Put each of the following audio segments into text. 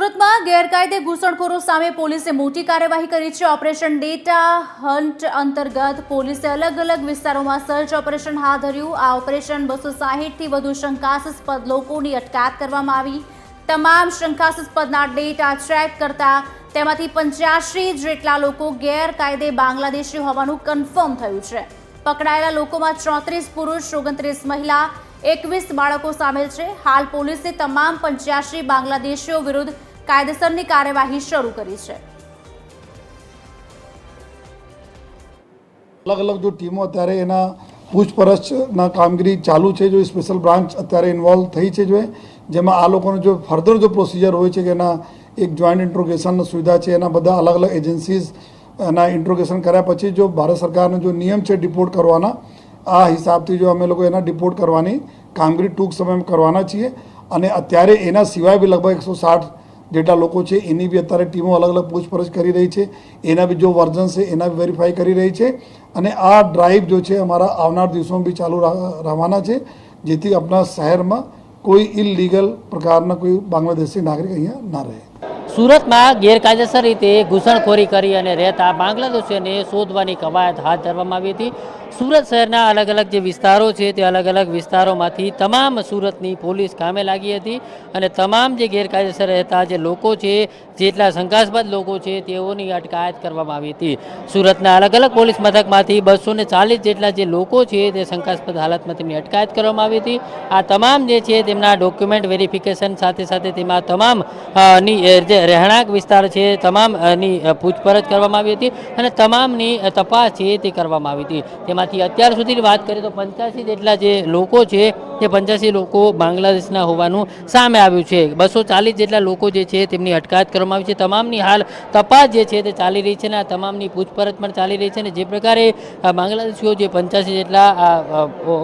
સુરતમાં ગેરકાયદે ઘૂસણખોરો સામે પોલીસે મોટી કાર્યવાહી કરી છે। ઓપરેશન ડેટા હન્ટ અંતર્ગત પોલીસે અલગ અલગ વિસ્તારોમાં સર્ચ ઓપરેશન હાથ ધર્યું। આ ઓપરેશન 260 થી વધુ શંકાસ્પદ લોકોની અટકાયત કરવામાં આવી। તમામ શંકાસ્પદના ડેટા ટ્રેક કરતા તેમાંથી 85 જેટલા લોકો ગેરકાયદે બાંગ્લાદેશી હોવાનું કન્ફર્મ થયું છે। પકડાયેલા લોકોમાં 34 પુરુષ, 29 મહિલા, 21 બાળકો સામેલ છે। હાલ પોલીસે તમામ 85 બાંગ્લાદેશીઓ વિરુદ્ધ કાયદેસરની કાર્યવાહી શરૂ કરી છે। अलग अलग जो टीमों अत्यारे एना पूछपरछना कामगीरी चालू है। जो स्पेशल ब्रांच अत्यारे इन्वॉल्व थई है जो जेमां आ लोकोनो जो फर्दर जो प्रोसीजर होय छे के एना एक जॉइंट इंट्रोगेशन सुविधा है। एना बधा अलग अलग एजेंसीज एना इंट्रोगेशन कर्या पछी जो भारत सरकारनो जो नियम है डिपोर्ट करवाना आ हिसाबथी जो अमे लोग एना डिपोर्ट करवानी कामगीरी टूंक समय में करवाना छीए। अने अत्यारे एना सिवाय भी लगभग 160 जेटला लोको छे एनी भी अत्यारे टीमों अलग अलग पूछपरछ करी रही है। एना भी जो वर्जन है एना भी वेरीफाई करी रही है। अने आ ड्राइव जो है अमारा आवनार दिवसों में भी चालू रवाना है, जेथी अपना शहर में कोई इलीगल प्रकारना कोई बांग्लादेशी नागरिक अहींया ना रहे। सूरत में गैरकायदेसर रीते घूसणखोरी करी अने रहता बांग्लादेशीओने शोधवानी कवायत हाथ धरवामां आवी हती। सूरत शहरना अलग अलग जे विस्तारो छे ते अलग अलग विस्तारोमांथी तमाम सूरतनी पोलीस कामे लागी हती अने तमाम जे गैरकायदेसर रहता जे लोको छे, जेटला शंकास्पद लोको छे तेओनी अटकायत करवामां आवी हती। सूरतना अलग अलग पोलीस मथकमांथी 240 जेटला जे लोको छे ते शंकास्पद हालतमां तेमनी अटकायत करवामां आवी हती। आ तमाम जे छे तेमना डॉक्युमेंट वेरिफिकेशन साथे साथे तेमां तमाम नी जे રહેણાંક વિસ્તાર છે તમામની પૂછપરછ કરવામાં આવી હતી અને તમામની તપાસ છે તે કરવામાં આવી હતી। તેમાંથી અત્યાર સુધીની વાત કરીએ તો 85 જેટલા જે લોકો છે તે 85 લોકો બાંગ્લાદેશના હોવાનું સામે આવ્યું છે। 240 જેટલા લોકો જે છે તેમની અટકાયત કરવામાં આવી છે। તમામની હાલ તપાસ જે છે તે ચાલી રહી છે અને આ તમામની પૂછપરછ પણ ચાલી રહી છે અને જે પ્રકારે બાંગ્લાદેશીઓ જે 85 જેટલા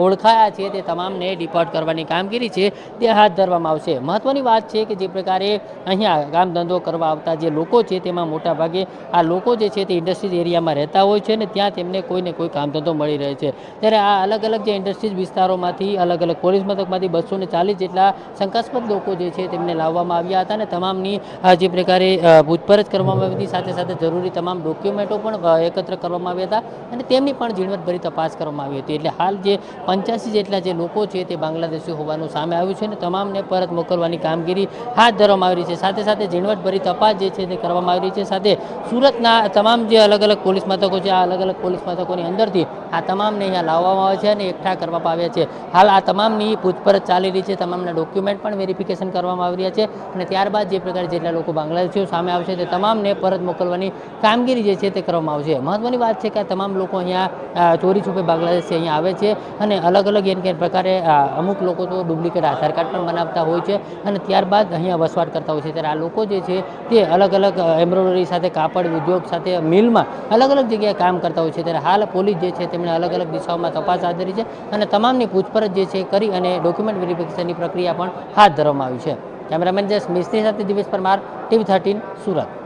ઓળખાયા છે તે તમામને ડિપોર્ટ કરવાની કામગીરી છે તે હાથ ધરવામાં આવશે। મહત્વની વાત છે કે જે પ્રકારે અહીંયા કામ ધંધો કરવા આવતા જે લોકો છે તેમાં મોટા ભાગે આ લોકો જે છે તે ઇન્ડસ્ટ્રીઝ એરિયામાં રહેતા હોય છે અને ત્યાં તેમને કોઈને કોઈ કામ ધંધો મળી રહે છે। ત્યારે આ અલગ અલગ જે ઇન્ડસ્ટ્રીઝ વિસ્તારોમાંથી અલગ અલગ પોલીસ મથકમાંથી 240 જેટલા શંકાસ્પદ લોકો જે છે તેમને લાવવામાં આવ્યા હતા અને તમામની જે પ્રકારે પૂછપરછ કરવામાં આવી હતી સાથે સાથે જરૂરી તમામ ડોક્યુમેન્ટો પણ એકત્ર કરવામાં આવ્યા હતા અને તેમની પણ ઝીણવટભરી તપાસ કરવામાં આવી હતી। એટલે હાલ જે 85 જેટલા જે લોકો છે તે બાંગ્લાદેશી હોવાનું સામે આવ્યું છે અને તમામને પરત મોકલવાની કામગીરી હાથ ધરવામાં આવી છે। સાથે સાથે ઝીણવટભરી તપાસ જે છે તે કરવામાં આવી રહી છે। સાથે સુરતના તમામ જે અલગ અલગ પોલીસ મથકો છે આ અલગ અલગ પોલીસ મથકોની અંદરથી આ તમામને અહીંયા લાવવામાં આવે છે અને એકઠા કરવામાં આવ્યા છે। હાલ આ તમામની પૂછપરછ ચાલી રહી છે, તમામના ડોક્યુમેન્ટ પણ વેરિફિકેશન કરવામાં આવી રહ્યા છે અને ત્યારબાદ જે પ્રકારે જેટલા લોકો બાંગ્લાદેશીઓ સામે આવશે તે તમામને પરત મોકલવાની કામગીરી જે છે તે કરવામાં આવશે। મહત્વની વાત છે કે આ તમામ લોકો અહીંયા ચોરી છુપે બાંગ્લાદેશથી અહીંયા આવે છે અને અલગ અલગ એમ પ્રકારે અમુક લોકો તો ડુપ્લિકેટ આધાર કાર્ડ પણ બનાવતા હોય છે અને ત્યારબાદ અહીંયા વસવાટ કરતા હોય છે। ત્યારે આ લોકો જે છે તે અલગ અલગ એમ્બ્રોઇડરી સાથે કાપડ ઉદ્યોગ સાથે મિલમાં અલગ અલગ જગ્યાએ કામ કરતા હોય છે। ત્યારે હાલ પોલીસ જે છે તેમણે અલગ અલગ દિશાઓમાં તપાસ હાથ ધરી છે અને તમામની પૂછપરછ જે છે કરી અને ડોક્યુમેન્ટ વેરિફિકેશનની પ્રક્રિયા પણ હાથ ધરવામાં આવી છે। કેમેરામેન જસ મિસ્ત્રી સાથે દિવેશ પરમાર, TV13 સુરત।